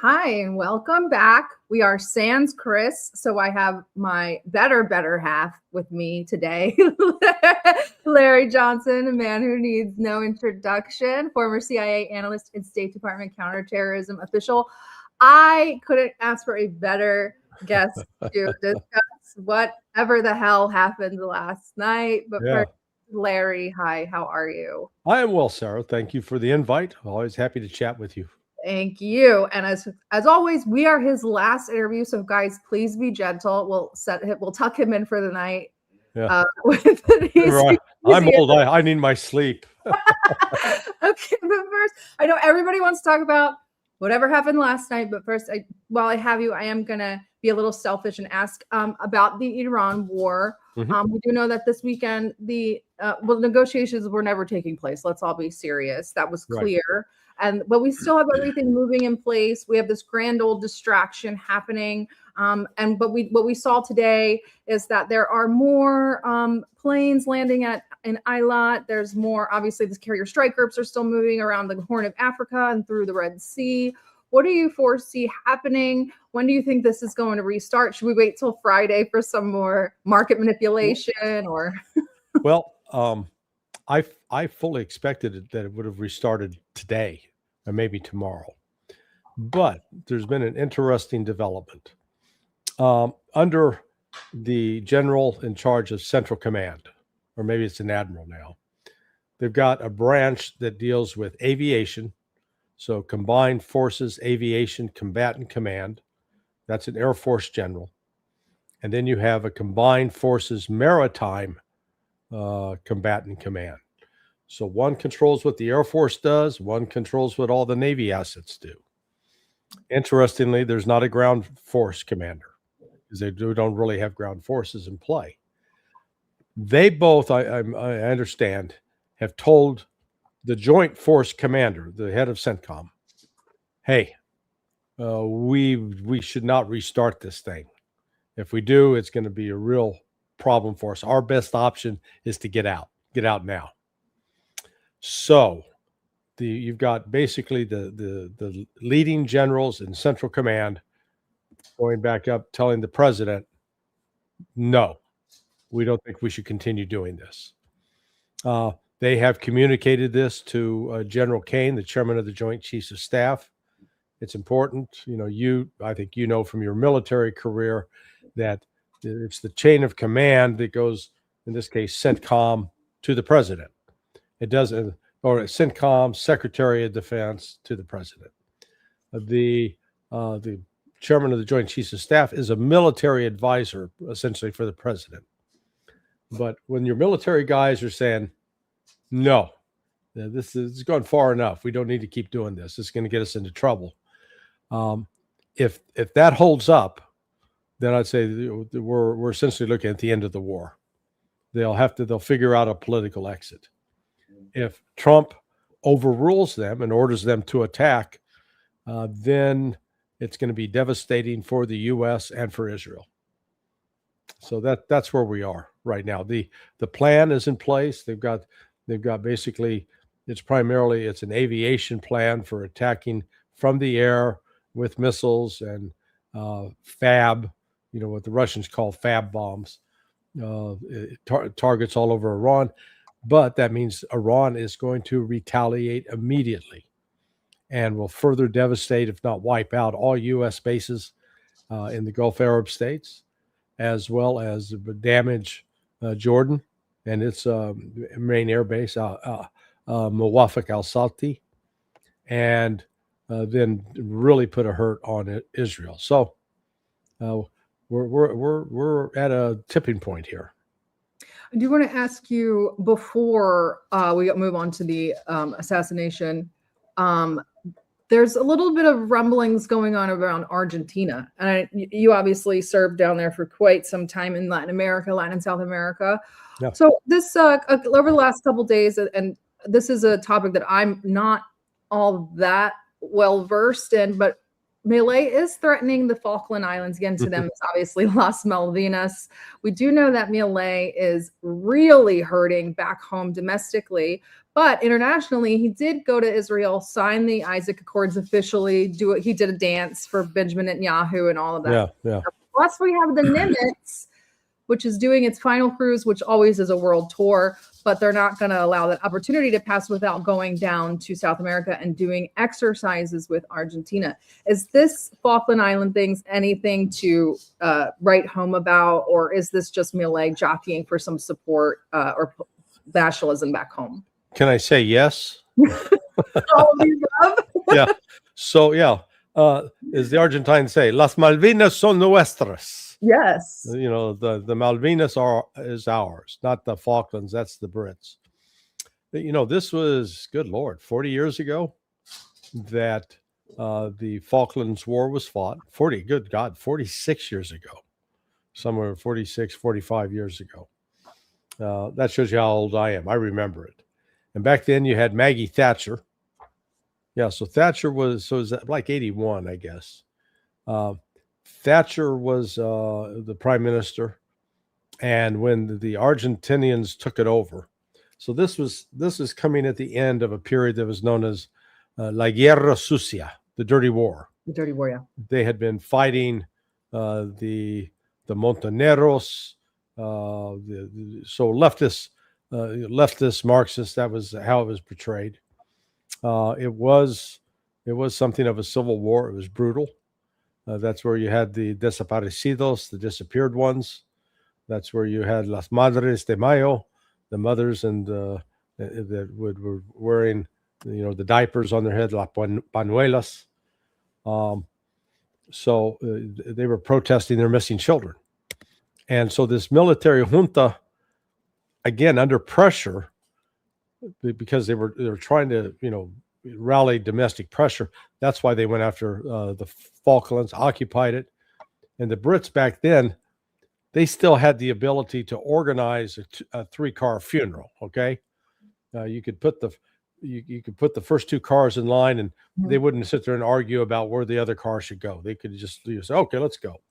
Hi, and welcome back. We are Sans Chris, so I have my better half with me today, Larry Johnson, a man who needs no introduction, former CIA analyst and State Department counterterrorism official. I couldn't ask for a better guest to discuss whatever the hell happened last night. But Yeah, first, Larry, hi, how are you? I am well, Sarah. Thank you for the invite. Always happy to chat with you. Thank you. And as always, we are his last interview. So guys, please be gentle. We'll tuck him in for the night. Yeah, With right. I'm old. I need my sleep. Okay, but first, I know everybody wants to talk about whatever happened last night. But first, while I have you, I am gonna be a little selfish and ask about the Iran war. We do know that this weekend the negotiations were never taking place. Let's all be serious. That was clear. Right. But we still have everything moving in place. We have this grand old distraction happening. But what we saw today is that there are more planes landing in Eilat. There's more, obviously, the carrier strike groups are still moving around the Horn of Africa and through the Red Sea. What do you foresee happening? When do you think this is going to restart? Should we wait till Friday for some more market manipulation or? Well, I fully expected that it would have restarted today or maybe tomorrow. But there's been an interesting development. Under the general in charge of Central Command, or maybe it's an admiral now, they've got a branch that deals with aviation. So Combined Forces Aviation Combatant Command, that's an Air Force general. And then you have a Combined Forces Maritime Combatant Command. So one controls what the Air Force does, one controls what all the Navy assets do. Interestingly, there's not a ground force commander because they don't really have ground forces in play. They both, I understand, have told the Joint Force Commander, the head of CENTCOM, hey, we should not restart this thing. If we do, it's going to be a real problem for us. Our best option is to get out now. So you've got basically the leading generals in Central Command going back up telling the president, no, we don't think we should continue doing this. They have communicated this to General Kane, the chairman of the Joint Chiefs of Staff. It's important. I think you know from your military career that it's the chain of command that goes, in this case, CENTCOM to the president. It doesn't, or CENTCOM, Secretary of Defense to the president. The chairman of the Joint Chiefs of Staff is a military advisor, essentially, for the president. But when your military guys are saying, no, this is gone far enough, we don't need to keep doing this, it's going to get us into trouble. If that holds up, then I'd say we're essentially looking at the end of the war. They'll figure out a political exit. If Trump overrules them and orders them to attack, then it's going to be devastating for the U.S. and for Israel. So that's where we are right now. The plan is in place. They've got basically, it's an aviation plan for attacking from the air with missiles and FAB, what the Russians call FAB bombs, targets all over Iran. But that means Iran is going to retaliate immediately and will further devastate, if not wipe out, all U.S. bases in the Gulf Arab states, as well as damage Jordan and its main air base, Muwafaq al-Salti, and then really put a hurt on Israel. So we're at a tipping point here. I do want to ask you before we move on to the assassination. There's a little bit of rumblings going on around Argentina, and you obviously served down there for quite some time in Latin and South America. Yeah. So this over the last couple of days, and this is a topic that I'm not all that well versed in, but Melee is threatening the Falkland Islands. Again, to them, it's obviously Las Malvinas. We do know that Melee is really hurting back home domestically, but internationally, he did go to Israel, sign the Isaac Accords officially. He did a dance for Benjamin Netanyahu and all of that. Yeah. Plus, we have the Nimitz, which is doing its final cruise, which always is a world tour, but they're not going to allow that opportunity to pass without going down to South America and doing exercises with Argentina. Is this Falkland Island things anything to write home about, or is this just Millet jockeying for some support or nationalism back home? Can I say yes? All of the above? Yeah. So, as the Argentines say, Las Malvinas son nuestras. Yes. The Malvinas is ours, not the Falklands. That's the Brits. This was, good Lord, 40 years ago that the Falklands War was fought. 46 years ago, somewhere 46, 45 years ago. That shows you how old I am. I remember it. And back then you had Maggie Thatcher. Yeah, so Thatcher was like 81, I guess. Thatcher was the prime minister, and when the Argentinians took it over, so this is coming at the end of a period that was known as La Guerra Sucia, the Dirty War. The Dirty War, yeah. They had been fighting the Montoneros, so leftist Marxists. That was how it was portrayed. It was something of a civil war. It was brutal. That's where you had the desaparecidos, the disappeared ones. That's where you had las madres de mayo, the mothers and that were wearing, the diapers on their head, las panuelas. So they were protesting their missing children. And so this military junta, again, under pressure, because they were trying to, rally domestic pressure. That's why they went after the Falklands, occupied it. And the Brits back then, they still had the ability to organize a three-car funeral. Okay, you could put the first two cars in line, and they wouldn't sit there and argue about where the other car should go. They could just say, "Okay, let's go."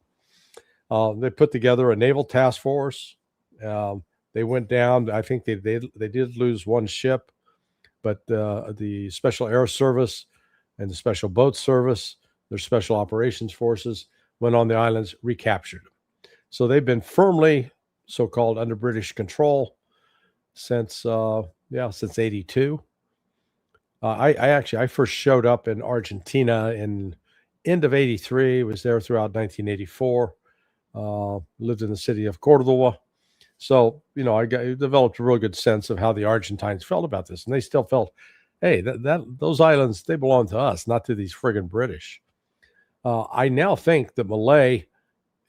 They put together a naval task force. They went down. I think they did lose one ship. But the Special Air Service and the Special Boat Service, their Special Operations Forces, went on the islands, recaptured them. So they've been firmly, so-called, under British control since 82. I first showed up in Argentina in end of 83. Was there throughout 1984. Lived in the city of Cordoba. So, I developed a real good sense of how the Argentines felt about this. And they still felt, hey, those islands, they belong to us, not to these friggin' British. I now think that Malay,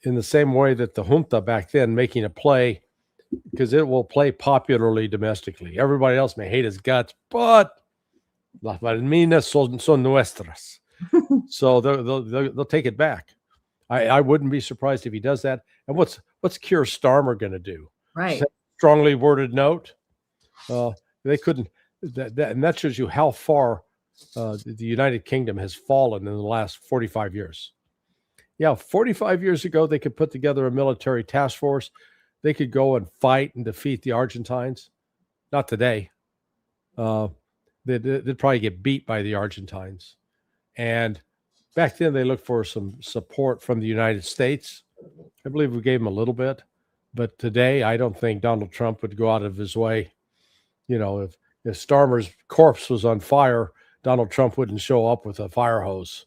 in the same way that the junta back then, making a play, because it will play popularly domestically. Everybody else may hate his guts, but las Malvinas son nuestras. So they'll take it back. I wouldn't be surprised if he does that. And what's Keir Starmer going to do? Right. Strongly worded note. They couldn't. And that shows you how far the United Kingdom has fallen in the last 45 years. Yeah, 45 years ago, they could put together a military task force. They could go and fight and defeat the Argentines. Not today. They'd probably get beat by the Argentines. And back then, they looked for some support from the United States. I believe we gave them a little bit. But today, I don't think Donald Trump would go out of his way. If Starmer's corpse was on fire, Donald Trump wouldn't show up with a fire hose.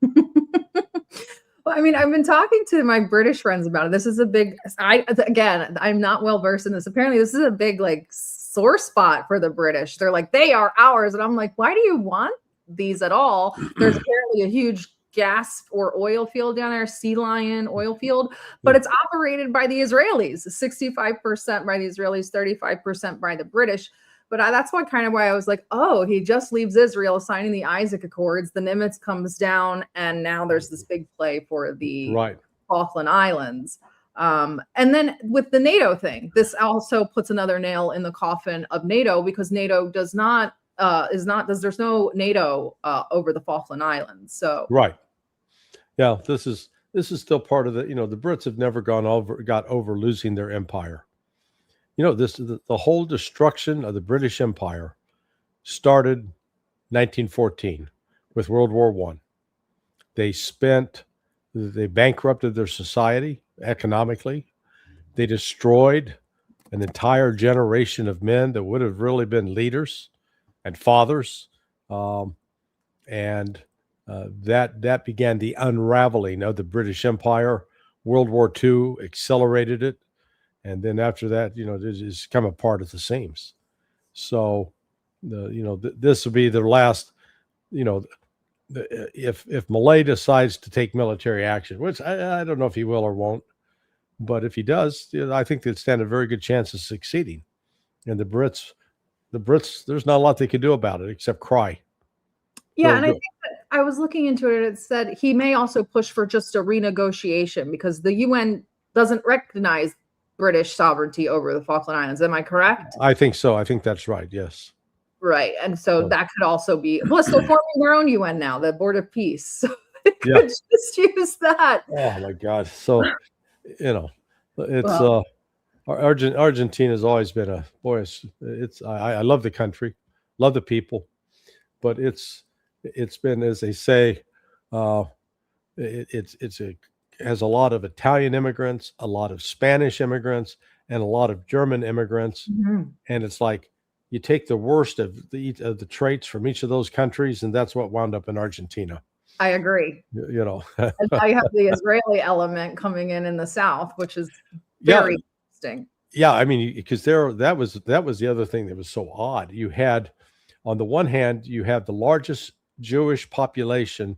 Well, I mean, I've been talking to my British friends about it. This is a big, I'm not well versed in this. Apparently, this is a big, sore spot for the British. They're like, they are ours. And I'm like, why do you want these at all? There's apparently a huge gas or oil field down there, Sea Lion oil field, but it's operated by the Israelis, 65% by the Israelis, 35% by the British. But that's why I was like, oh, he just leaves Israel signing the Isaac Accords. The Nimitz comes down, and now there's this big play for the Falkland Islands. And then with the NATO thing, this also puts another nail in the coffin of NATO, because NATO there's no NATO over the Falkland Islands. So Yeah, this is still part of the, the Brits have never got over losing their empire. The whole destruction of the British Empire started 1914 with World War One. They bankrupted their society economically. They destroyed an entire generation of men that would have really been leaders and fathers, and that began the unraveling of the British Empire. World War II accelerated it, and then after that, it has come apart at the seams. So, this will be the last. If Malay decides to take military action, which I don't know if he will or won't, but if he does, I think they'd stand a very good chance of succeeding. And the Brits, there's not a lot they can do about it except cry. Yeah, and I think that I was looking into it, and it said he may also push for just a renegotiation because the UN doesn't recognize British sovereignty over the Falkland Islands. Am I correct? I think so. I think that's right. Yes. Right. And so that could also be, plus they're forming their own UN now, the Board of Peace. So they could just use that. Oh my God. So, it's Argentina has always been I love the country, love the people, but it's been, as they say, it has a lot of Italian immigrants, a lot of Spanish immigrants, and a lot of German immigrants. Mm-hmm. And it's like you take the worst of the traits from each of those countries, and that's what wound up in Argentina. I agree. And now you have the Israeli element coming in the South, which is very interesting. Yeah, I mean, because that was the other thing that was so odd. You had, on the one hand, you have the largest Jewish population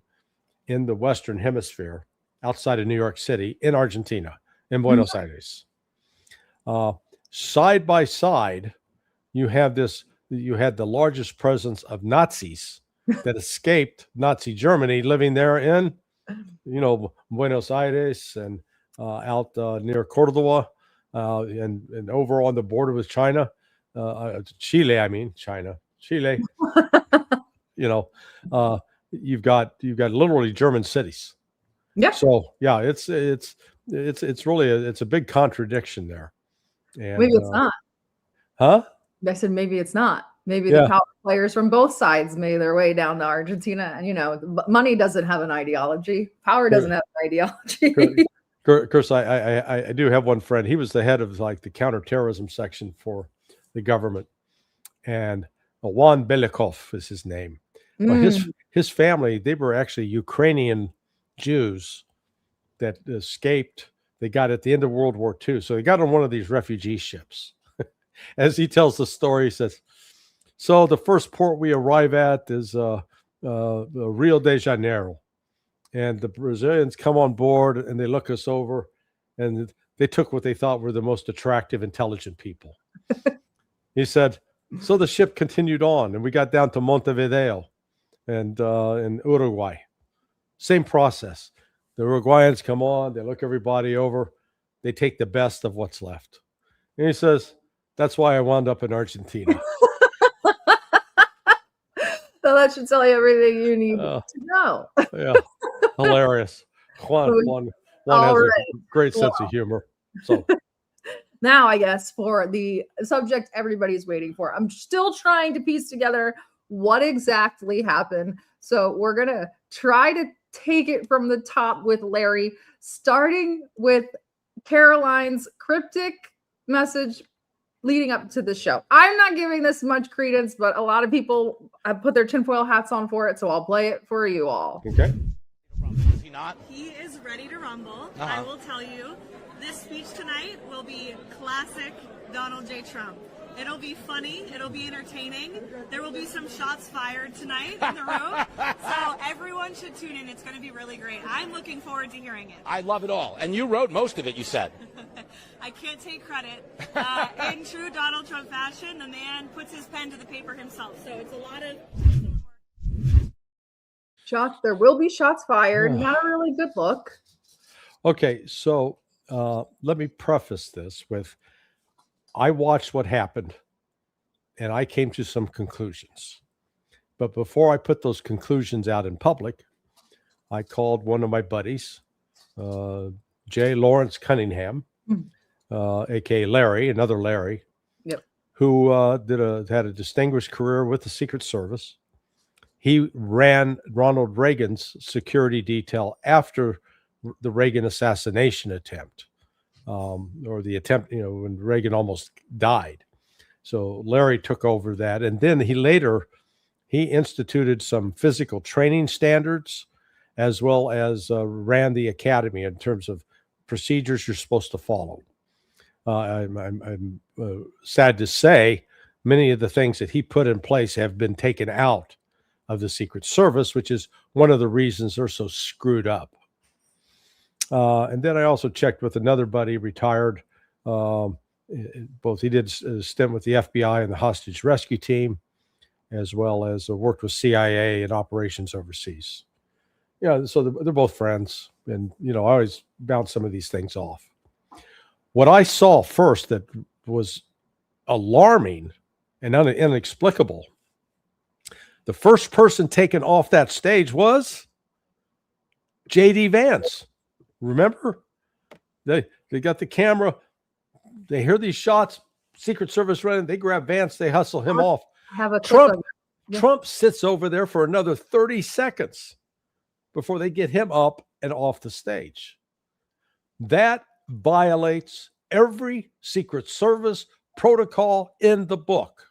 in the Western Hemisphere outside of New York City in Argentina, in Buenos Aires. Side by side, you had the largest presence of Nazis that escaped Nazi Germany living there in, Buenos Aires and out near Cordoba and over on the border with China, Chile. You've got literally German cities. Yeah. So yeah, it's really a big contradiction there. And, maybe it's not. Huh? I said maybe it's not. Maybe the power players from both sides made their way down to Argentina, and money doesn't have an ideology. Power doesn't have an ideology. Of course, I do have one friend. He was the head of like the counterterrorism section for the government, and Juan Belikov is his name. Well, his family, they were actually Ukrainian Jews that escaped. They got at the end of World War II, so they got on one of these refugee ships. As he tells the story, he says, "So the first port we arrive at is Rio de Janeiro, and the Brazilians come on board and they look us over, and they took what they thought were the most attractive, intelligent people." He said, "So the ship continued on, and we got down to Montevideo, and in Uruguay, same process. The Uruguayans come on, they look everybody over, they take the best of what's left." And he says, "That's why I wound up in Argentina." So that should tell you everything you need to know. Yeah, hilarious. Juan has a great sense of humor. So now, I guess, for the subject everybody's waiting for, I'm still trying to piece together what exactly happened. So we're going to try to take it from the top with Larry, starting with Caroline's cryptic message leading up to the show. I'm not giving this much credence, but a lot of people have put their tinfoil hats on for it, so I'll play it for you all. Okay. Is he not? He is ready to rumble. I will tell you, this speech tonight will be classic Donald J. Trump. It'll be funny. It'll be entertaining. There will be some shots fired tonight in the room. So everyone should tune in. It's going to be really great. I'm looking forward to hearing it. I love it all. And you wrote most of it, you said. I can't take credit. In true Donald Trump fashion, the man puts his pen to the paper himself. So it's a lot of shots. There will be shots fired. Not a really good look. Okay, so let me preface this with, I watched what happened and I came to some conclusions. But before I put those conclusions out in public, I called one of my buddies, J. Lawrence Cunningham, aka Larry, another Larry, who had a distinguished career with the Secret Service. He ran Ronald Reagan's security detail after the Reagan assassination attempt, or the attempt, when Reagan almost died. So Larry took over that, and then he instituted some physical training standards, as well as ran the academy in terms of procedures you're supposed to follow. I'm sad to say many of the things that he put in place have been taken out of the Secret Service, which is one of the reasons they're so screwed up. And then I also checked with another buddy, retired. He did a stint with the FBI and the hostage rescue team, as well as worked with CIA and operations overseas. So they're both friends, and I always bounce some of these things off. What I saw first that was alarming and inexplicable, the first person taken off that stage was J.D. Vance. Remember? They got the camera. They hear these shots, Secret Service running. They grab Vance. They hustle him off. Trump sits over there for another 30 seconds before they get him up and off the stage. That violates every Secret Service protocol in the book.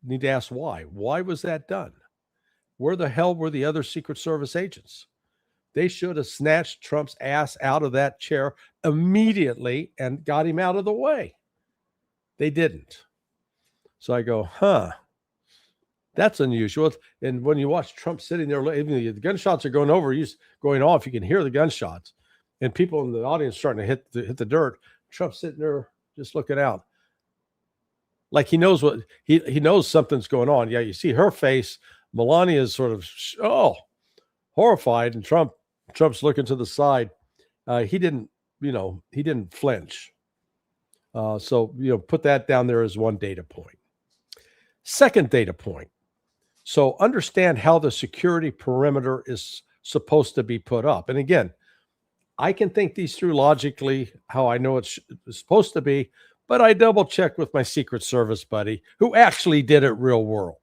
Need to ask why. Why was that done? Where the hell were the other Secret Service agents? They should have snatched Trump's ass out of that chair immediately and got him out of the way. They didn't. So I go, that's unusual. And when you watch Trump sitting there, even the gunshots are going off, you can hear the gunshots. And people in the audience starting to hit the dirt. Trump's sitting there just looking out. Like he knows he knows something's going on. Yeah, you see her face. Melania is sort of horrified, and Trump's looking to the side. He didn't flinch. So put that down there as one data point. Second data point. So understand how the security perimeter is supposed to be put up. And again, I can think these through logically, how I know it's supposed to be, but I double checked with my Secret Service buddy who actually did it real world.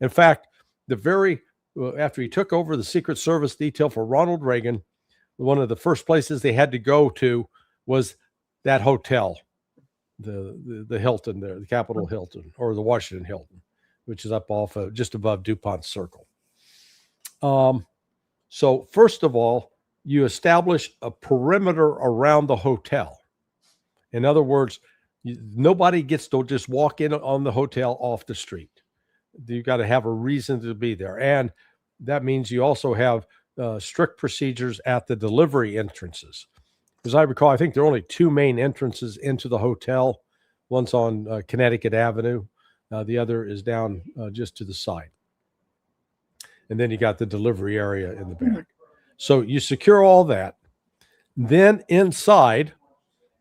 In fact, after he took over the Secret Service detail for Ronald Reagan, one of the first places they had to go to was that hotel, the Hilton there, the Capitol Hilton, or the Washington Hilton, which is up off just above DuPont Circle. So first of all, you establish a perimeter around the hotel. In other words, nobody gets to just walk in on the hotel off the street. You've got to have a reason to be there. And that means you also have strict procedures at the delivery entrances. As I recall, I think there are only two main entrances into the hotel. One's on Connecticut Avenue. The other is down just to the side. And then you got the delivery area in the back. So you secure all that. Then inside,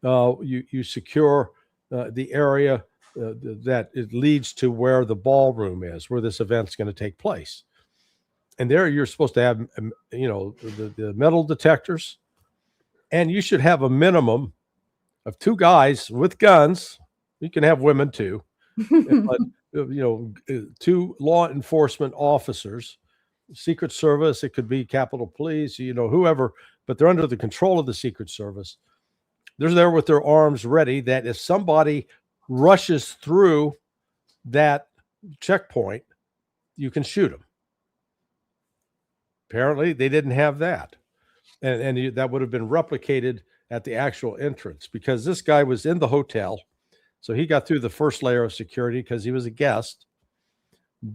you secure the area that it leads to where the ballroom is, where this event's going to take place. And there you're supposed to have, the metal detectors, and you should have a minimum of two guys with guns. You can have women too, but two law enforcement officers, Secret Service. It could be Capitol Police, whoever, but they're under the control of the Secret Service. They're there with their arms ready, that if somebody rushes through that checkpoint, you can shoot them. Apparently, they didn't have that. And that would have been replicated at the actual entrance, because this guy was in the hotel. So he got through the first layer of security because he was a guest.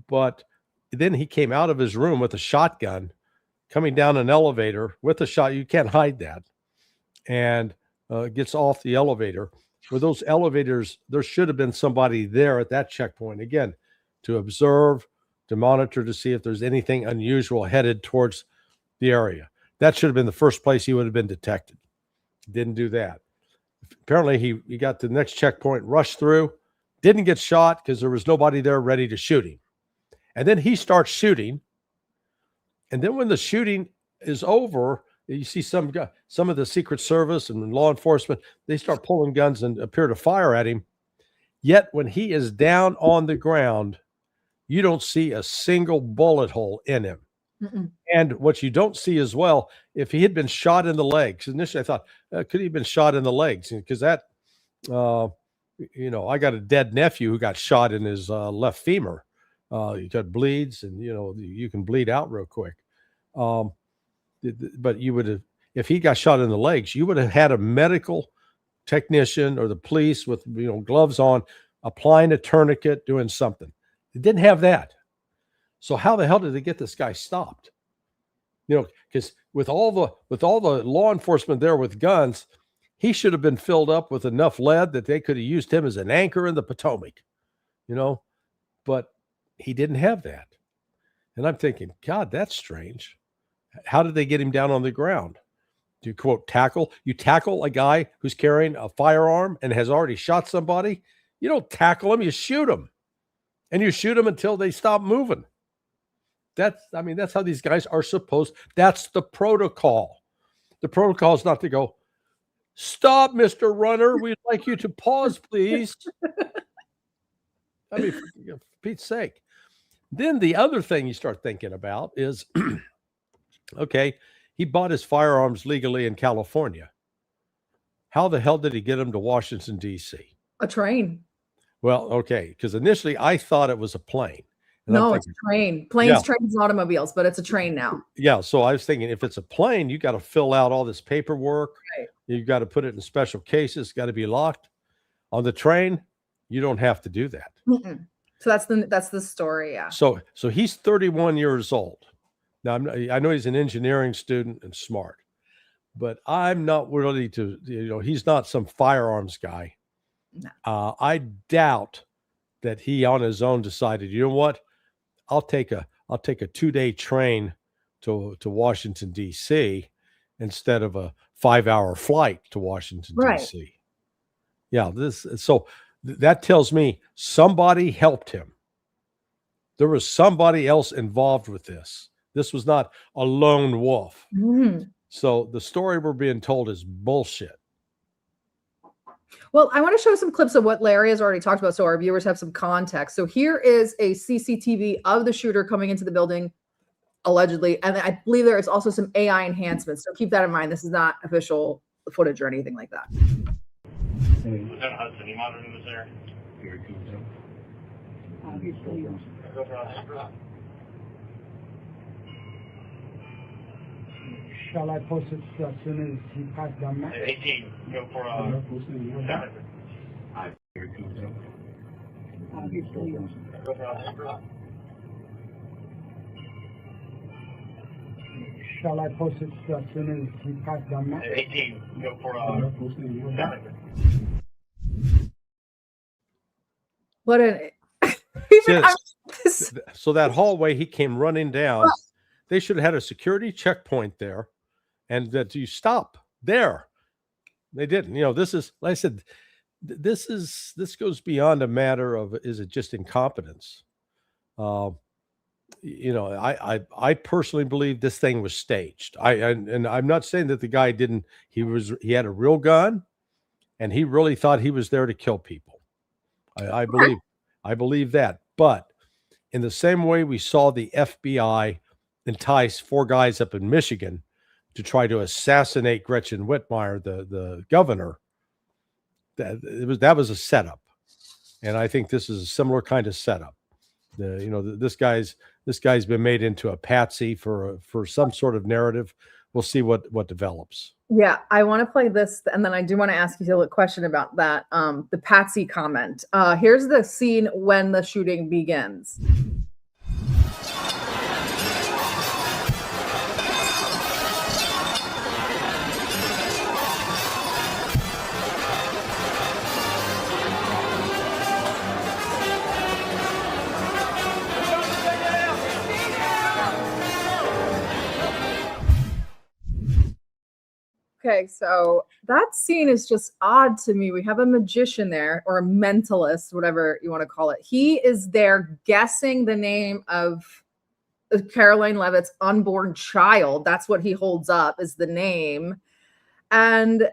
But then he came out of his room with a shotgun, coming down an elevator with a shot. You can't hide that. And gets off the elevator. With those elevators, there should have been somebody there at that checkpoint, again, to observe, to monitor, to see if there's anything unusual headed towards the area. That should have been the first place he would have been detected. Didn't do that. Apparently, he got to the next checkpoint, rushed through, didn't get shot because there was nobody there ready to shoot him. And then he starts shooting. And then when the shooting is over, you see some of the Secret Service and law enforcement, they start pulling guns and appear to fire at him. Yet when he is down on the ground, you don't see a single bullet hole in him. Mm-mm. And what you don't see as well, if he had been shot in the legs, initially I thought, could he have been shot in the legs? Because that, I got a dead nephew who got shot in his left femur. He got bleeds, and, you can bleed out real quick. But you would have, if he got shot in the legs, you would have had a medical technician or the police with, gloves on, applying a tourniquet, doing something. They didn't have that. So how the hell did they get this guy stopped? Because with all the law enforcement there with guns, he should have been filled up with enough lead that they could have used him as an anchor in the Potomac, but he didn't have that. And I'm thinking, God, that's strange. How did they get him down on the ground? Do you quote tackle? You tackle a guy who's carrying a firearm and has already shot somebody? You don't tackle him, you shoot him. And you shoot them until they stop moving. That's how these guys are supposed. That's the protocol. The protocol is not to go, stop, Mr. Runner. We'd like you to pause, please. For Pete's sake. Then the other thing you start thinking about is, okay, he bought his firearms legally in California. How the hell did he get them to Washington, D.C.? A train. Well, okay, because initially I thought it was a plane. And no, it's a train. Planes, trains, and automobiles, but it's a train now. Yeah, so I was thinking if it's a plane, you got to fill out all this paperwork. Right. You've got to put it in special cases. Got to be locked. On the train, you don't have to do that. Mm-mm. So that's the story, yeah. So he's 31 years old. Now I know he's an engineering student and smart, but I'm not really he's not some firearms guy. No. I doubt that he on his own decided, you know what? I'll take a 2-day train to Washington, D.C. instead of a 5-hour flight to Washington, right. D.C. Yeah, that tells me somebody helped him. There was somebody else involved with this. This was not a lone wolf. Mm-hmm. So the story we're being told is bullshit. Well, I want to show some clips of what Larry has already talked about so our viewers have some context. So here is a CCTV of the shooter coming into the building, allegedly. And I believe there is also some AI enhancements. So keep that in mind. This is not official footage or anything like that. Lieutenant Hudson, you monitoring this area? Very cool, Obviously, Shall I post it as soon as he passed down that? 18, go for very cool, Obviously, go for Shall I post it as soon as he passed down that? 18, go for What an So that hallway he came running down, they should have had a security checkpoint there, and that you stop there. They didn't. This is, like I said, this goes beyond a matter of, is it just incompetence? I personally believe this thing was staged. And I'm not saying that the guy didn't. He had a real gun, and he really thought he was there to kill people. I believe that. But in the same way we saw the FBI entice 4 guys up in Michigan to try to assassinate Gretchen Whitmire, the governor, that was a setup. And I think this is a similar kind of setup. This guy's been made into a patsy for some sort of narrative. We'll see what develops. Yeah, I want to play this, and then I do want to ask you a question about that. The Patsy comment. Here's the scene when the shooting begins. Okay, so that scene is just odd to me. We have a magician there, or a mentalist, whatever you want to call it. He is there guessing the name of Caroline Leavitt's unborn child. That's what he holds up is the name. And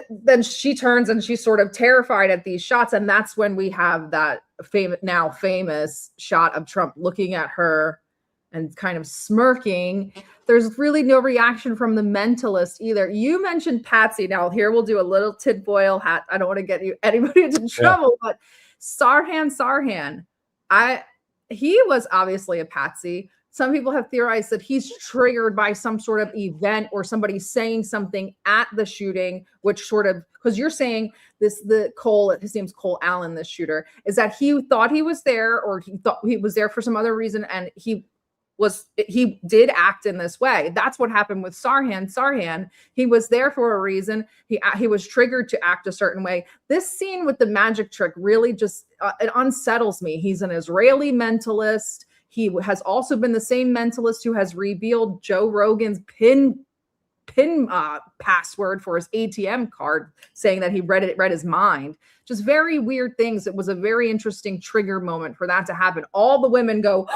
then she turns and she's sort of terrified at these shots. And that's when we have that now famous shot of Trump looking at her and kind of smirking. There's really no reaction from the mentalist either. You mentioned Patsy. Now here we'll do a little tinfoil hat. I don't want to get anybody into trouble, but Sirhan, he was obviously a patsy. Some people have theorized that he's triggered by some sort of event or somebody saying something at the shooting, which sort of, because you're saying his name's Cole Allen, this shooter, is that he thought he was there or he thought he was there for some other reason and he did act in this way. That's what happened with Sirhan. He was there for a reason. He was triggered to act a certain way. This scene with the magic trick really just it unsettles me. He's an Israeli mentalist. He has also been the same mentalist who has revealed Joe Rogan's pin password for his ATM card, saying that he read his mind. Just very weird things. It was a very interesting trigger moment for that to happen. All the women go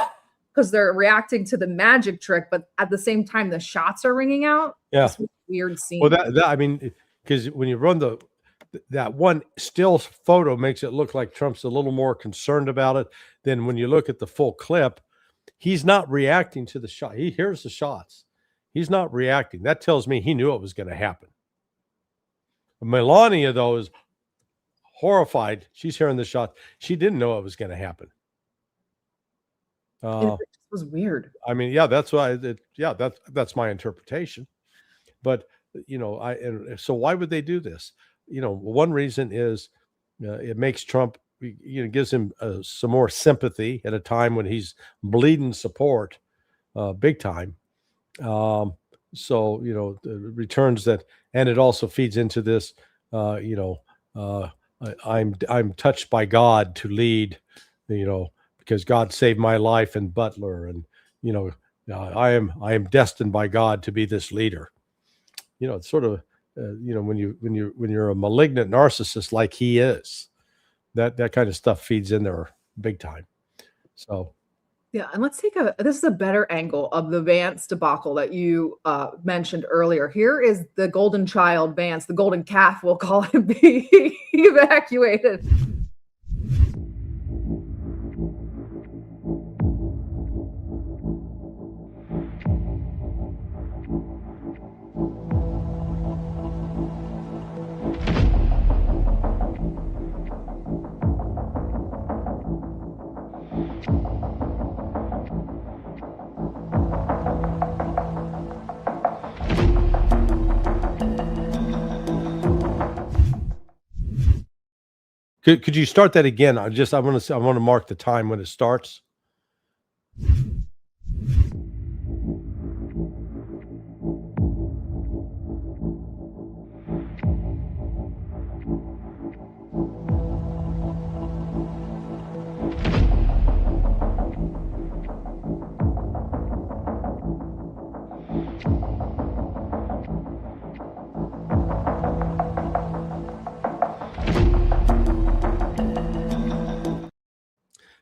because they're reacting to the magic trick, but at the same time, the shots are ringing out. Yeah, weird scene. Well, that I mean, because when you run that one still photo makes it look like Trump's a little more concerned about it than when you look at the full clip. He's not reacting to the shot. He hears the shots. He's not reacting. That tells me he knew it was going to happen. Melania, though, is horrified. She's hearing the shot. She didn't know it was going to happen. It was weird. I mean, yeah, that's why. That's my interpretation. But so why would they do this? One reason is it makes Trump. Gives him some more sympathy at a time when he's bleeding support, big time. So the returns that, and it also feeds into this. I'm touched by God to lead. Because God saved my life in Butler, and I am destined by God to be this leader. It's sort of when you're a malignant narcissist like he is, that kind of stuff feeds in there big time. So yeah, and let's take this is a better angle of the Vance debacle that you mentioned earlier. Here is the golden child Vance, the golden calf, we'll call him, be evacuated. Could you start that again? I want to mark the time when it starts.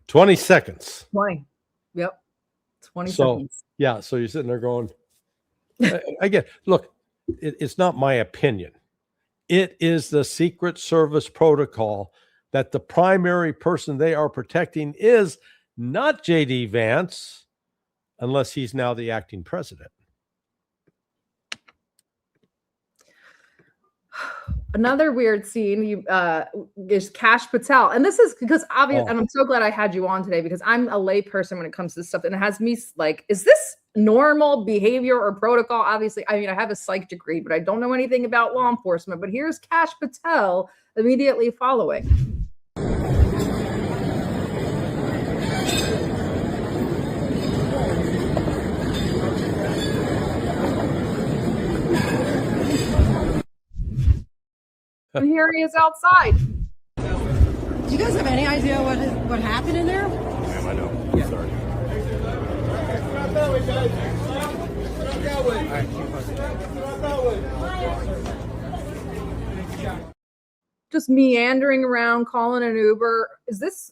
$20 seconds. 20. Yep. 20 seconds. Yeah. So you're sitting there going, again, look, it's not my opinion. It is the Secret Service protocol that the primary person they are protecting is not J.D. Vance, unless he's now the acting president. Another weird scene is Kash Patel. And this is because obviously, and I'm so glad I had you on today because I'm a lay person when it comes to this stuff. And it has me like, is this normal behavior or protocol? Obviously, I mean, I have a psych degree, but I don't know anything about law enforcement. But here's Kash Patel immediately following. And here he is outside. Do you guys have any idea what happened in there? Ma'am, I know. Yeah. Sorry. Just meandering around, calling an Uber. Is this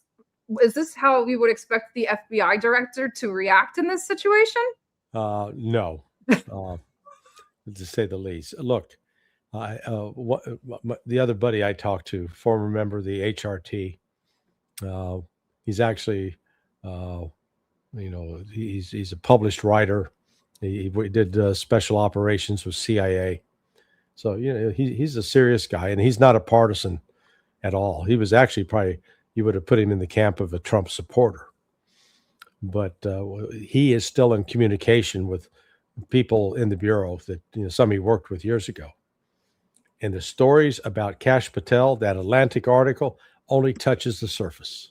is this how we would expect the FBI director to react in this situation? No, to say the least. Look, the other buddy I talked to, former member of the HRT, he's actually, he's a published writer. He did special operations with CIA. So, he's a serious guy, and he's not a partisan at all. He was actually you would have put him in the camp of a Trump supporter. But he is still in communication with people in the Bureau that, some he worked with years ago. And the stories about Kash Patel, that Atlantic article, only touches the surface.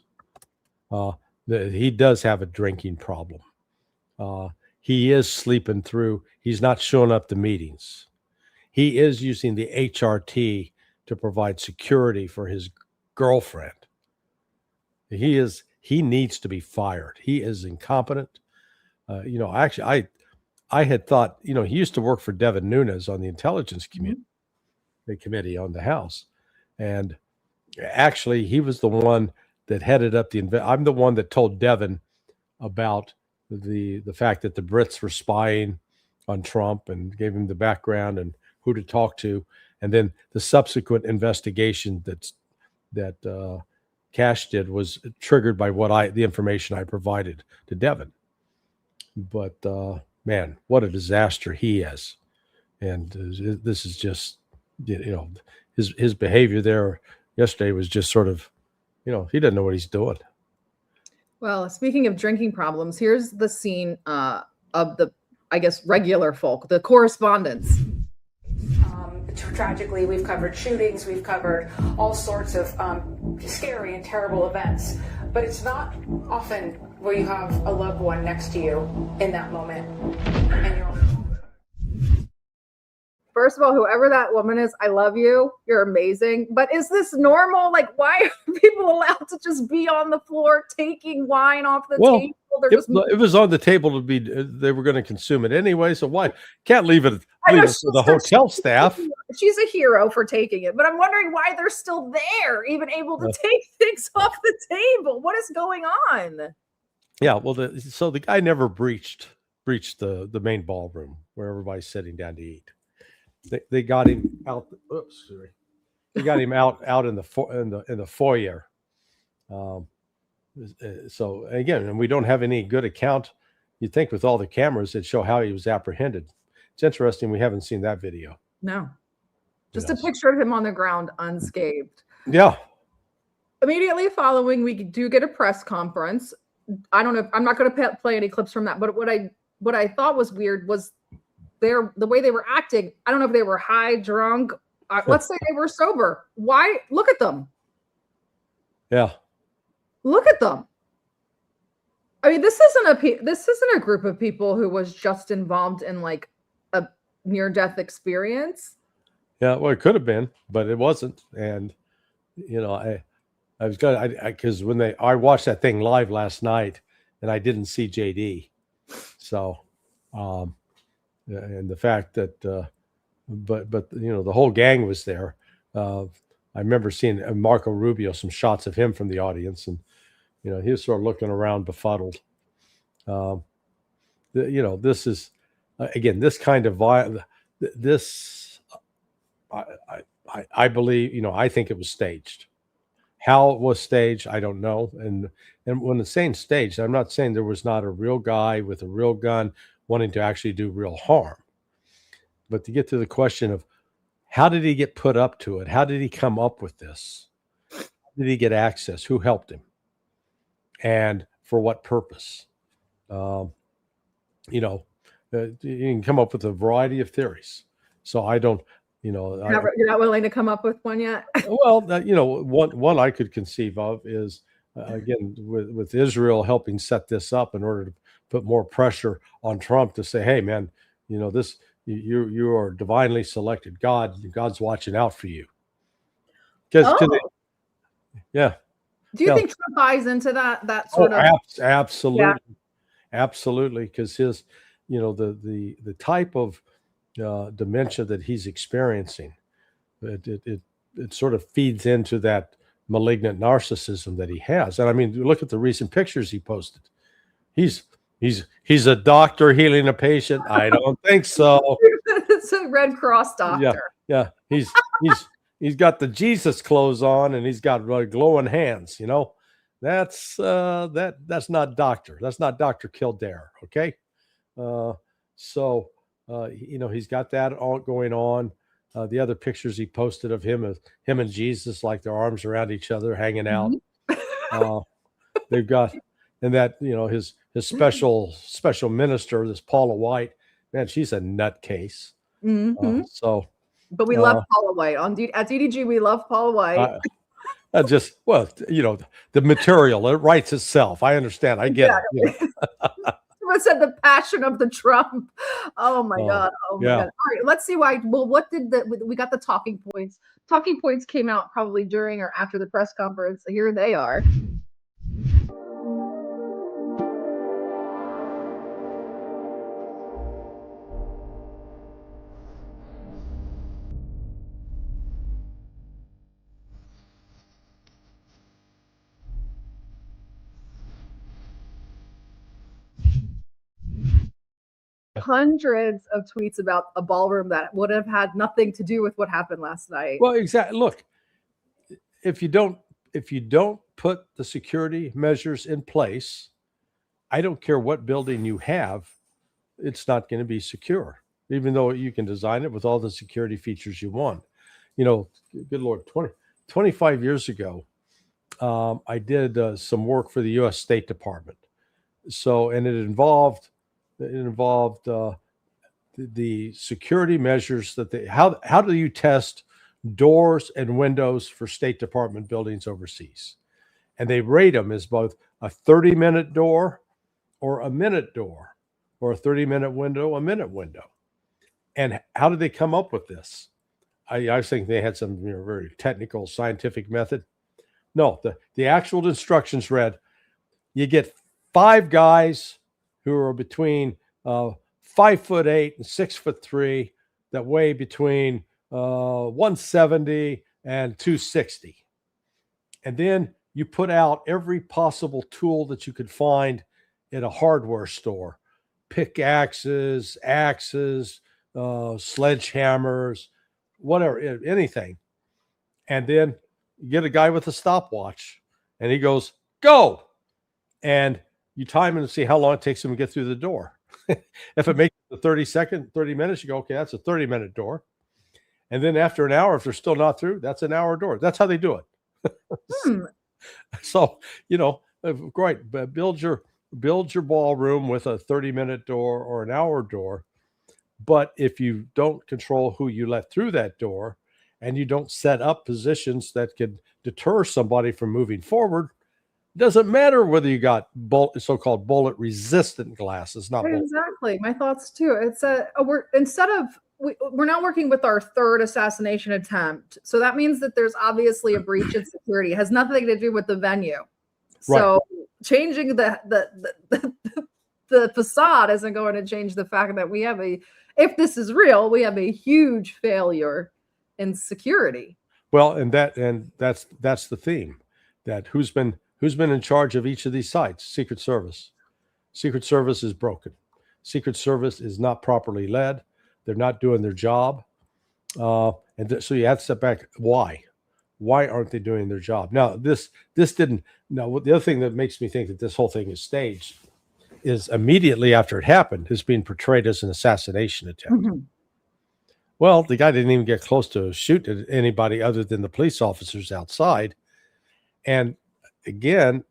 He does have a drinking problem. He is sleeping through. He not showing up to meetings. He is using the HRT to provide security for his girlfriend. He needs to be fired. He is incompetent. Actually, I had thought, he used to work for Devin Nunes on the Intelligence Committee, the committee on the House. And actually, he was the one that headed up I'm the one that told Devin about the fact that the Brits were spying on Trump and gave him the background and who to talk to. And then the subsequent investigation that Kash did was triggered by the information I provided to Devin. But man, what a disaster he is. And this is just, his behavior there yesterday was just sort of, he doesn't know what he's doing. Well, speaking of drinking problems, here's the scene of the, I guess, regular folk, the correspondents. Tragically, we've covered shootings, we've covered all sorts of scary and terrible events, but it's not often where you have a loved one next to you in that moment. And you're First of all, whoever that woman is, I love you. You're amazing. But is this normal? Like, why are people allowed to just be on the floor taking wine off the table? It was on the table to be. They were going to consume it anyway. So why can't leave it to the hotel staff? She's a hero for taking it, but I'm wondering why they're still there, even able to take things off the table. What is going on? Yeah, well, so the guy never breached the main ballroom where everybody's sitting down to eat. They got him out. Oops, sorry. They got him out in the foyer. So again, and we don't have any good account. You'd think with all the cameras that show how he was apprehended. It's interesting we haven't seen that video. No, just a picture of him on the ground unscathed. Yeah. Immediately following, we do get a press conference. I don't know. I'm not going to play any clips from that. But what I thought was weird was the way they were acting. I don't know if they were high, drunk. Let's say they were sober. Why? Look at them. Yeah. Look at them. I mean, this isn't a group of people who was just involved in like a near-death experience. Yeah, well, it could have been, but it wasn't. And I was good because when I watched that thing live last night, and I didn't see JD, so and the fact that but the whole gang was there. I remember seeing Marco Rubio, some shots of him from the audience, and he was sort of looking around befuddled. This is again this kind of this. I believe I think it was staged. How it was staged, I don't know. And when it's saying staged, I'm not saying there was not a real guy with a real gun wanting to actually do real harm. But to get to the question of how did he get put up to it? How did he come up with this? How did he get access? Who helped him? And for what purpose? You can come up with a variety of theories. So I don't, you're not willing to come up with one yet. Well, one I could conceive of is again with Israel helping set this up in order to put more pressure on Trump to say, hey man, this you are divinely selected. God's watching out for you. Yeah. Do you think Trump buys into that sort of? Absolutely, yeah. Absolutely, because his, the type of dementia that he's experiencing, it sort of feeds into that malignant narcissism that he has. And I mean, look at the recent pictures he posted. He's a doctor healing a patient. I don't think so. It's a Red Cross doctor. Yeah. He's got the Jesus clothes on, and he's got glowing hands. You know, that's not doctor. That's not Dr. Kildare. Okay. You know, he's got that all going on. The other pictures he posted of him and Jesus, like their arms around each other, hanging out. They've got, and that, you know, his special minister, this Paula White, man, she's a nutcase. But we love Paula White at DDG. We love Paula White. Well, you know, the material, it writes itself. I understand. I get it. You know. Someone said the passion of the Trump. Oh my God. Oh my God. All right, let's see why. Well, what did we got the talking points? Talking points came out probably during or after the press conference. Here they are. Hundreds of tweets about a ballroom that would have had nothing to do with what happened last night. Well, exactly. Look, if you don't put the security measures in place, I don't care what building you have, it's not going to be secure, even though you can design it with all the security features you want. You know, good Lord, 25 years ago, I did some work for the U.S. State Department. So, and it involved the security measures that how do you test doors and windows for State Department buildings overseas? And they rate them as both a 30-minute door or a minute door, or a 30-minute window, a minute window. And how did they come up with this? I think they had some very technical scientific method. No, the actual instructions read, you get 5 guys who are between 5'8" and 6'3" that weigh between 170 and 260. And then you put out every possible tool that you could find at a hardware store, pickaxes, axes, sledgehammers, whatever, anything. And then you get a guy with a stopwatch and he goes, go. And you time him to see how long it takes him to get through the door. If it makes the 30 minutes, you go, okay, that's a 30-minute door. And then after an hour, if they're still not through, that's an hour door. That's how they do it. So, you know, great. But build your ballroom with a 30-minute door or an hour door. But if you don't control who you let through that door, and you don't set up positions that could deter somebody from moving forward, it doesn't matter whether you got so-called bullet-resistant glasses. Not exactly my thoughts too. It's we're now working with our 3rd assassination attempt, so that means that there's obviously a breach in security. It has nothing to do with the venue. So changing the facade isn't going to change the fact that we have if this is real, we have a huge failure in security. Well, and that's the theme. That who's been in charge of each of these sites? Secret Service. Secret Service is broken. Secret Service is not properly led. They're not doing their job. So you have to step back. Why? Why aren't they doing their job? Now, this didn't. Now, the other thing that makes me think that this whole thing is staged is immediately after it happened, it's being portrayed as an assassination attempt. Mm-hmm. Well, the guy didn't even get close to shoot at anybody other than the police officers outside. And again,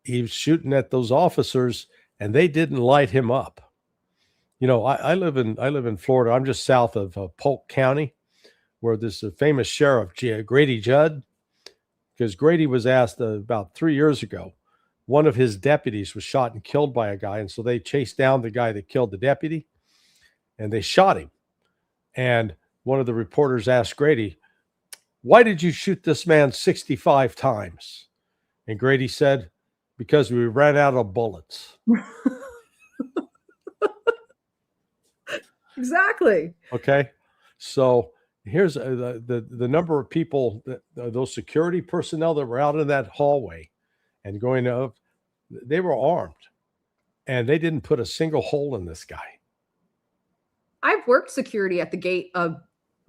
he was shooting at those officers, and they didn't light him up. You know, I live in Florida. I'm just south of Polk County, where there's a famous sheriff, Grady Judd, because Grady was asked about 3 years ago. One of his deputies was shot and killed by a guy, and so they chased down the guy that killed the deputy, and they shot him. And one of the reporters asked Grady, "Why did you shoot this man 65 times?" And Grady said, "Because we ran out of bullets." Exactly. Okay. So, here's the number of people that those security personnel that were out in that hallway and going up, they were armed, and they didn't put a single hole in this guy. I've worked security at the gate of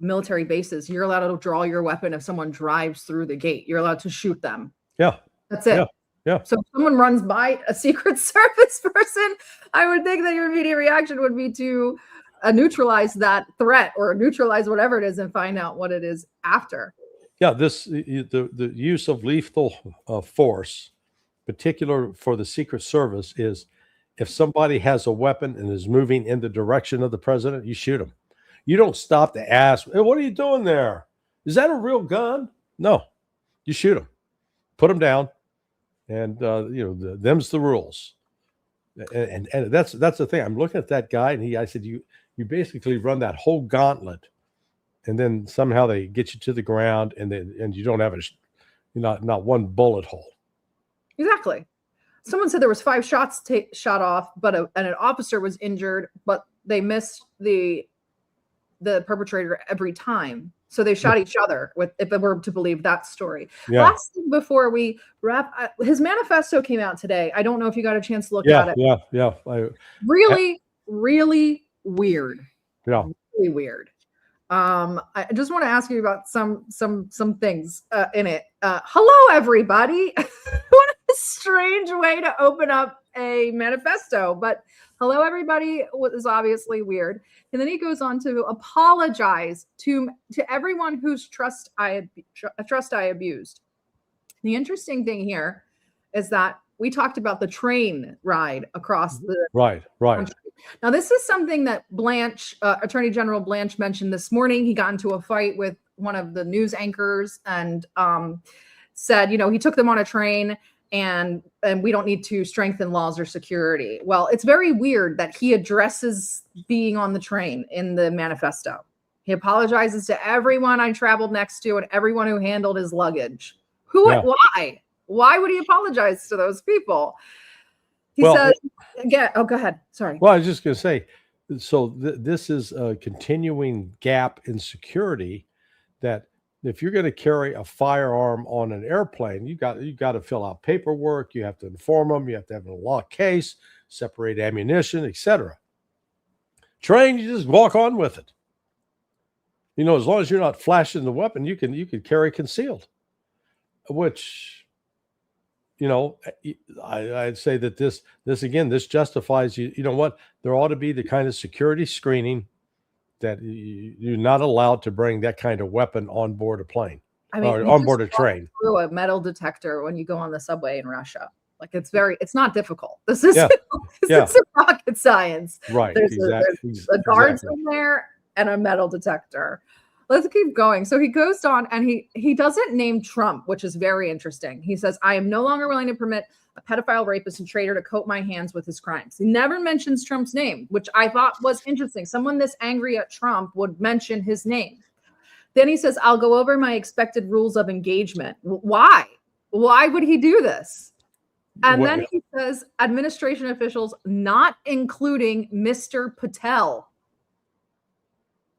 military bases. You're allowed to draw your weapon if someone drives through the gate. You're allowed to shoot them. Yeah. That's it. Yeah. Yeah. So if someone runs by a Secret Service person, I would think that your immediate reaction would be to neutralize that threat or neutralize whatever it is and find out what it is after. Yeah, the use of lethal force, particular for the Secret Service, is if somebody has a weapon and is moving in the direction of the president, you shoot them. You don't stop to ask, hey, what are you doing there? Is that a real gun? No, you shoot them, put them down, and them's the rules. And that's the thing. I'm looking at that guy, and I said, you basically run that whole gauntlet, and then somehow they get you to the ground, and you don't have not one bullet hole. Exactly. Someone said there was 5 shots shot off, but an officer was injured, but they missed the perpetrator every time. So they shot each other, if it were to believe that story. Yeah. Last thing before we wrap, his manifesto came out today. I don't know if you got a chance to look at it. Yeah. Really, really weird. Yeah. Really weird. I just want to ask you about some things in it. Hello, everybody. What a strange way to open up a manifesto, but hello, everybody was obviously weird. And then he goes on to apologize to everyone whose trust I abused. The interesting thing here is that we talked about the train ride across the right. country. Now, this is something that Attorney General Blanche mentioned this morning. He got into a fight with one of the news anchors and said, he took them on a train and we don't need to strengthen laws or security. Well, it's very weird that he addresses being on the train in the manifesto. He apologizes to everyone I traveled next to and everyone who handled his luggage. Why? Why would he apologize to those people? He says, again, go ahead. Sorry. Well, I was just going to say, so this is a continuing gap in security that if you're going to carry a firearm on an airplane, you got to fill out paperwork. You have to inform them. You have to have a locked case, separate ammunition, etc. Train, you just walk on with it. As long as you're not flashing the weapon, you can carry concealed. Which, I'd say that this justifies you. You know what? There ought to be the kind of security screening that you're not allowed to bring that kind of weapon on board a plane, or on board a train. Through a metal detector when you go on the subway in Russia. Like it's not difficult. This is it's rocket science. Right. There's a guards in there and a metal detector. Let's keep going. So he goes on and he doesn't name Trump, which is very interesting. He says, I am no longer willing to permit a pedophile, rapist, and traitor to coat my hands with his crimes. He never mentions Trump's name, which I thought was interesting. Someone this angry at Trump would mention his name. Then he says, I'll go over my expected rules of engagement. Why? Why would he do this? And then he says, administration officials, not including Mr. Patel.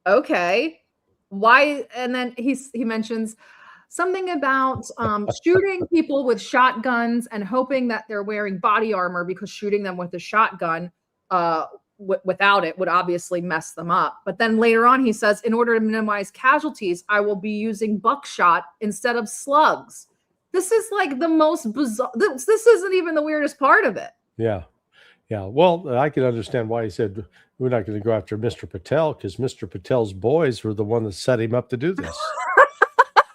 Okay. Why? And then he mentions something about shooting people with shotguns and hoping that they're wearing body armor because shooting them with a shotgun without it would obviously mess them up. But then later on, he says, in order to minimize casualties, I will be using buckshot instead of slugs. This is like the most bizarre. This isn't even the weirdest part of it. Yeah. Yeah. Well, I can understand why he said we're not going to go after Mr. Patel because Mr. Patel's boys were the one that set him up to do this.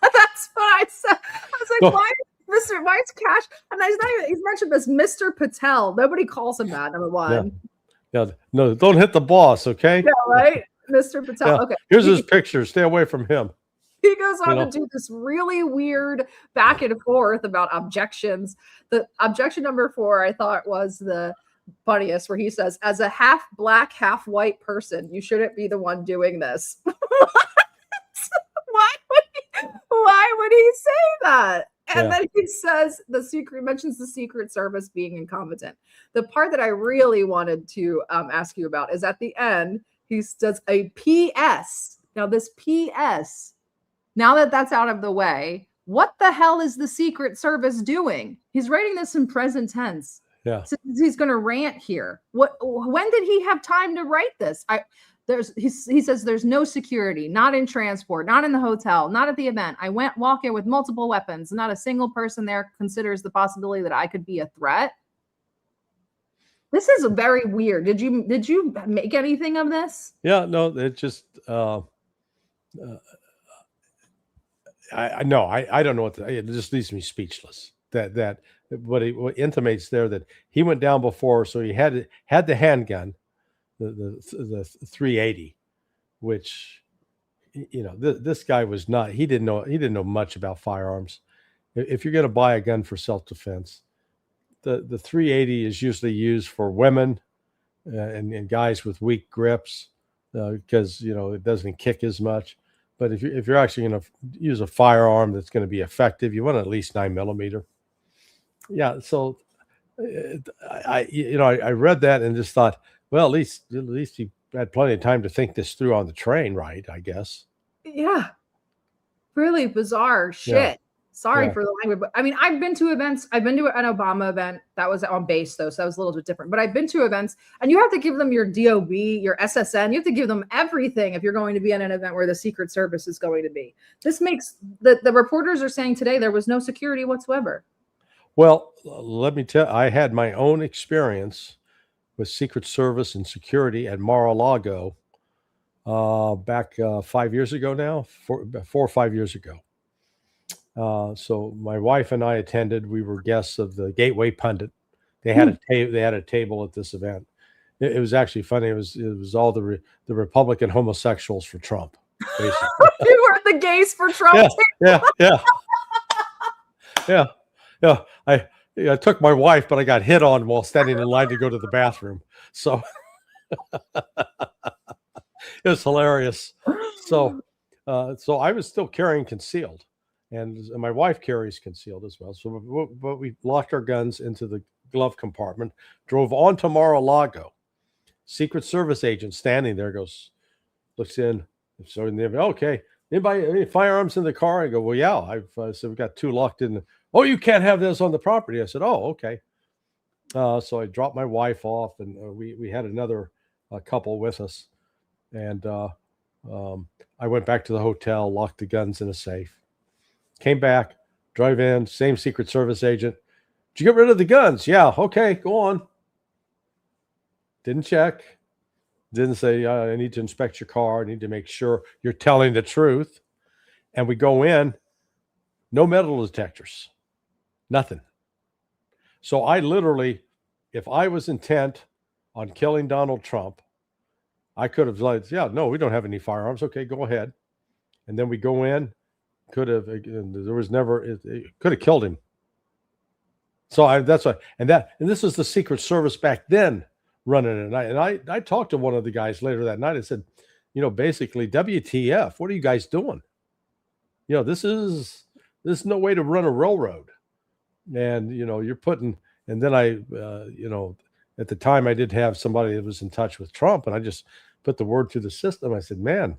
That's what I said. I was like, why is Cash? And he's mentioned as Mr. Patel. Nobody calls him that, number one. Yeah. No, don't hit the boss, okay? Yeah, right? Mr. Patel. Yeah. Okay. Here's his picture. Stay away from him. He goes on to do this really weird back and forth about objections. The objection number 4, I thought, was the funniest, where he says, as a half black, half white person, you shouldn't be the one doing this. Why would he say that? And then he says mentions the Secret Service being incompetent. The part that I really wanted to ask you about is at the end, he does a PS Now, this PS, now that that's out of the way, what the hell is the Secret Service doing? He's writing this in present tense. Yeah. So he's going to rant here. When did he have time to write this? He says there's no security, not in transport, not in the hotel, not at the event. I went walking with multiple weapons. Not a single person there considers the possibility that I could be a threat. This is very weird. Did you make anything of this? Yeah, no, it just I don't know it just leaves me speechless. That what intimates there that he went down before, so he had the handgun, the 380, which this guy was not. He didn't know much about firearms. If you're going to buy a gun for self-defense, the 380 is usually used for women and guys with weak grips because it doesn't kick as much. But if you're actually going to use a firearm that's going to be effective, you want at least 9mm. Yeah. So I read that and just thought, well, at least he had plenty of time to think this through on the train, right? I guess. Yeah. Really bizarre shit. Yeah. Sorry for the language, but I mean, I've been to events. I've been to an Obama event that was on base though, so that was a little bit different. But I've been to events, and you have to give them your DOB, your SSN. You have to give them everything if you're going to be in an event where the Secret Service is going to be. This makes the reporters are saying today there was no security whatsoever. Well, let me tell you, I had my own experience with Secret Service and security at Mar-a-Lago back 5 years ago now, 4 or 5 years ago. So my wife and I attended. We were guests of the Gateway Pundit. They had a table at this event. It was actually funny. It was all the Republican homosexuals for Trump. Basically. You were the gays for Trump. Yeah. I took my wife, but I got hit on while standing in line to go to the bathroom. So it was hilarious. So I was still carrying concealed. And my wife carries concealed as well. So, but we locked our guns into the glove compartment, drove on to Mar-a-Lago. Secret Service agent standing there looks in. So, okay, anybody, any firearms in the car? I go, well, yeah. So we've got 2 locked in. Oh, you can't have this on the property. I said, oh, okay. So I dropped my wife off, and we had another couple with us. And I went back to the hotel, locked the guns in a safe. Came back, drive in, same Secret Service agent. Did you get rid of the guns? Yeah. Okay, go on. Didn't check. Didn't say, I need to inspect your car. I need to make sure you're telling the truth. And we go in, no metal detectors, nothing. So I literally, if I was intent on killing Donald Trump, I could have said, yeah, no, we don't have any firearms. Okay, go ahead. And then we go in. Could have, there was never, it could have killed him. So that's why, and this was the Secret Service back then running it. And I talked to one of the guys later that night. I said, basically, WTF, what are you guys doing? This is no way to run a railroad. And, you're putting, and then at the time I did have somebody that was in touch with Trump, and I just put the word through the system. I said, man,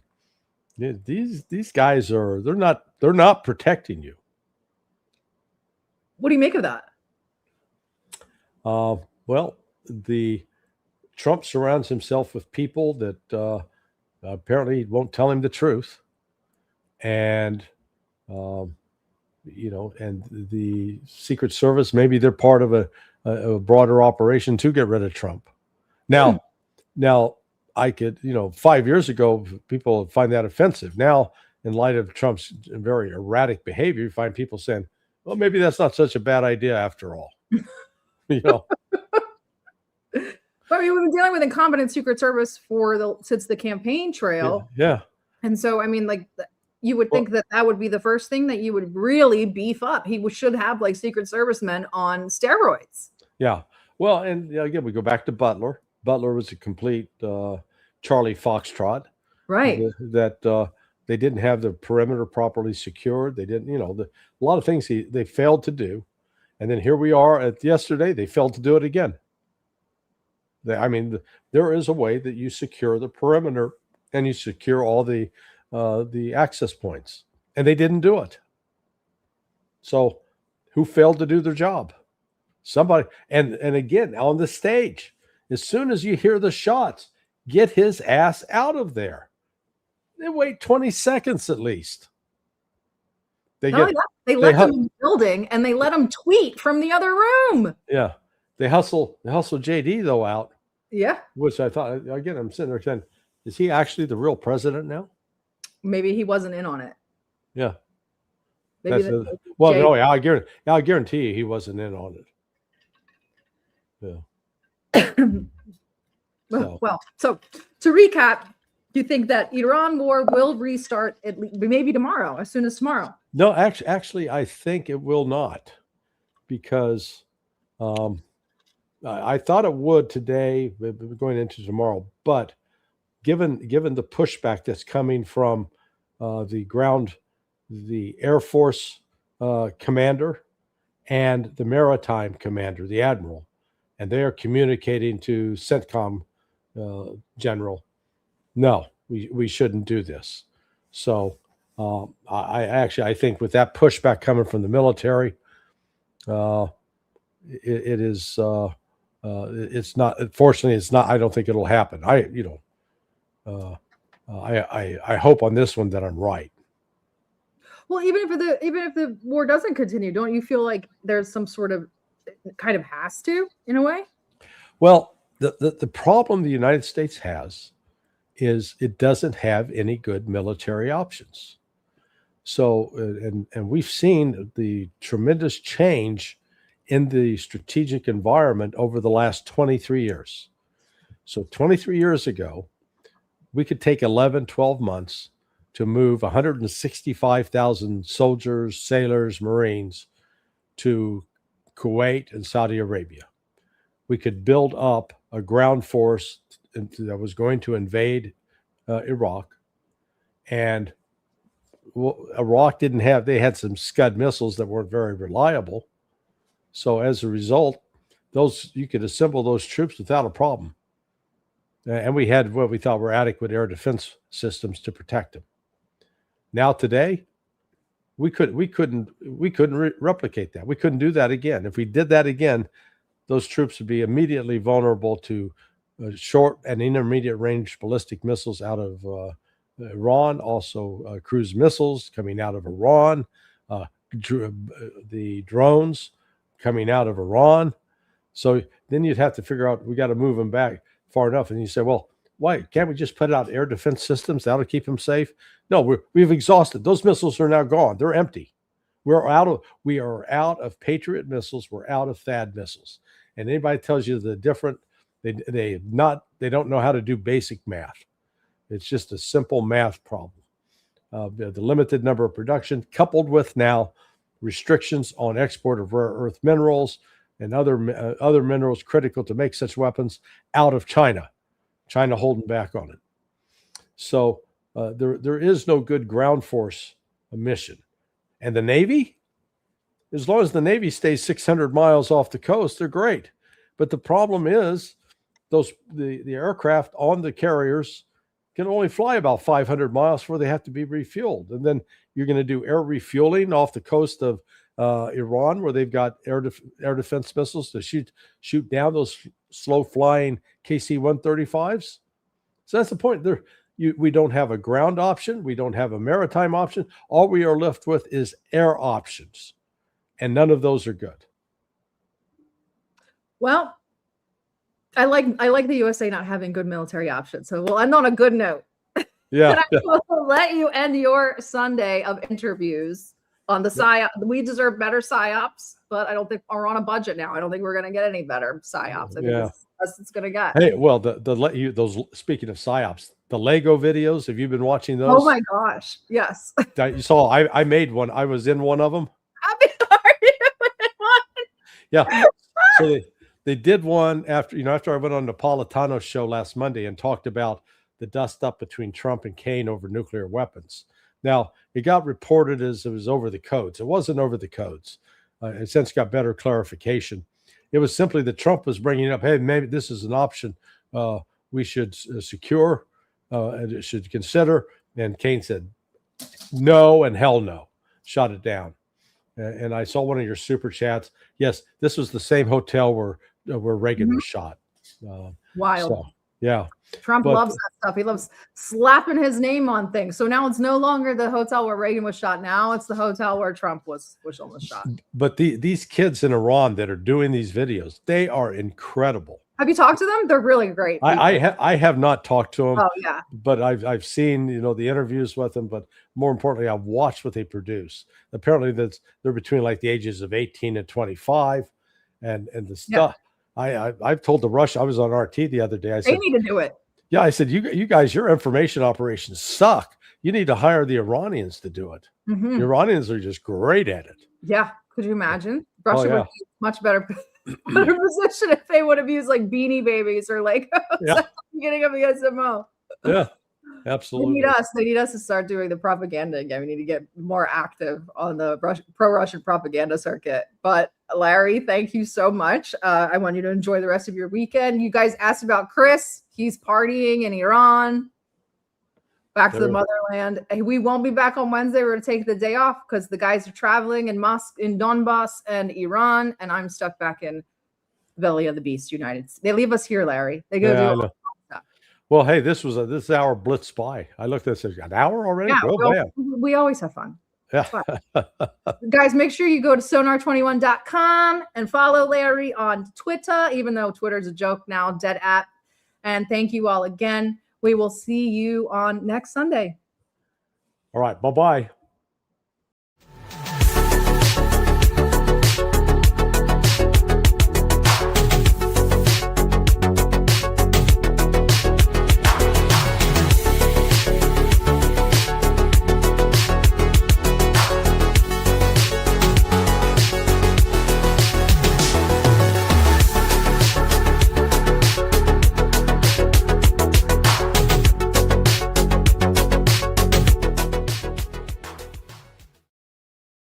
these guys they're not protecting you. What do you make of that? Well, the Trump surrounds himself with people that apparently won't tell him the truth, and and the Secret Service, maybe they're part of a broader operation to get rid of Trump. Now I could, 5 years ago, people find that offensive. Now, in light of Trump's very erratic behavior, you find people saying, well, maybe that's not such a bad idea after all. But I mean, we've been dealing with incompetent Secret Service since the campaign trail. Yeah. And so, I mean, you would think that would be the first thing that you would really beef up. He should have Secret Service men on steroids. Yeah. Well, and again, we go back to Butler. Butler was a complete Charlie Foxtrot. Right. That they didn't have the perimeter properly secured. They didn't, a lot of things they failed to do. And then here we are yesterday, they failed to do it again. There is a way that you secure the perimeter and you secure all the the access points, and they didn't do it. So who failed to do their job? Somebody. And again, on the stage, as soon as you hear the shots, get his ass out of there. They wait 20 seconds at least. They let him in the building, and they let him tweet from the other room. Yeah. They hustle JD though out. Yeah. Which I thought, again, I'm sitting there saying, is he actually the real president now? Maybe he wasn't in on it. Yeah. Maybe no, I guarantee you he wasn't in on it. Yeah. So to recap, you think that Iran war will restart at least maybe tomorrow, as soon as tomorrow? No, actually, I think it will not, because I thought it would today, going into tomorrow. But given the pushback that's coming from the Air Force commander and the maritime commander, the admiral, and they are communicating to CENTCOM general, no, we shouldn't do this. So I think with that pushback coming from the military, it is it's not. Fortunately, it's not. I don't think it'll happen. I hope on this one that I'm right. Well, even if the war doesn't continue, don't you feel like there's some sort of kind of has to, in a way? Well, the problem the United States has is it doesn't have any good military options. So, and we've seen the tremendous change in the strategic environment over the last 23 years. So 23 years ago, we could take 11, 12 months to move 165,000 soldiers, sailors, Marines to Kuwait and Saudi Arabia. We could build up a ground force that was going to invade Iraq. And Iraq they had some Scud missiles that weren't very reliable. So as a result, you could assemble those troops without a problem. And we had what we thought were adequate air defense systems to protect them. Now today, we couldn't replicate that. We couldn't do that again. If we did that again, those troops would be immediately vulnerable to short and intermediate range ballistic missiles out of Iran, also cruise missiles coming out of Iran, the drones coming out of Iran. So then you'd have to figure out, we got to move them back far enough. And you say, well, why can't we just put out air defense systems that'll keep them safe? No, we've exhausted. Those missiles are now gone. They're empty. We are out of Patriot missiles. We're out of THAAD missiles. And anybody tells you the different, they don't know how to do basic math. It's just a simple math problem. The limited number of production, coupled with now restrictions on export of rare earth minerals and other minerals critical to make such weapons out of China. China holding back on it. So there is no good ground force mission. And the Navy, as long as the Navy stays 600 miles off the coast, they're great. But the problem is the aircraft on the carriers can only fly about 500 miles before they have to be refueled. And then you're going to do air refueling off the coast of Iran, where they've got air defense missiles to shoot down those slow-flying KC-135s. So that's the point. We don't have a ground option. We don't have a maritime option. All we are left with is air options, and none of those are good. Well, I like the USA not having good military options. So we'll end on a good note. Yeah. I will let you end your Sunday of interviews on the PSYOP. We deserve better PSYOPs, but I don't think we're on a budget now. I don't think we're going to get any better PSYOPs. I think it's best it's going to get. Hey, well, those speaking of PSYOPs, the Lego videos, have you been watching those? Oh my gosh. Yes. You saw, I made one. I was in one of them. Happy are you in one? Yeah. So they did one after I went on Napolitano's show last Monday and talked about the dust up between Trump and Kane over nuclear weapons. Now, it got reported as it was over the codes. It wasn't over the codes. And since got better clarification. It was simply that Trump was bringing up, hey, maybe this is an option we should secure and should consider. And Kane said, no and hell no, shut it down. And I saw one of your super chats. Yes, this was the same hotel where Reagan was shot. Wild. So, yeah. Trump loves that stuff. He loves slapping his name on things. So now it's no longer the hotel where Reagan was shot. Now it's the hotel where Trump was almost shot. But these kids in Iran that are doing these videos, they are incredible. Have you talked to them? They're really great. I have not talked to them. Oh yeah. But I've seen, the interviews with them, but more importantly, I've watched what they produce. Apparently they're between like the ages of 18 and 25 and the stuff. I've told the Rush, I was on RT the other day. I said, they need to do it. Yeah, I said, you guys, your information operations suck. You need to hire the Iranians to do it. Mm-hmm. The Iranians are just great at it. Yeah. Could you imagine? Russia would be much better position if they would have used like Beanie Babies or like beginning of the SMO. Yeah, absolutely. They need us to start doing the propaganda again. We need to get more active on the pro-Russian propaganda circuit. But Larry, thank you so much. I want you to enjoy the rest of your weekend. You guys asked about Chris. He's partying in Iran. Back to the motherland. We won't be back on Wednesday. We're going to take the day off because the guys are traveling in Donbass and Iran, and I'm stuck back in Belly of the Beast, United States. They leave us here, Larry. They go do stuff. Well, hey, this hour blitz by. I looked at it, an hour already? Yeah, we always have fun. Yeah. Guys, make sure you go to sonar21.com and follow Larry on Twitter, even though Twitter's a joke now, dead app. And thank you all again. We will see you on next Sunday. All right. Bye-bye.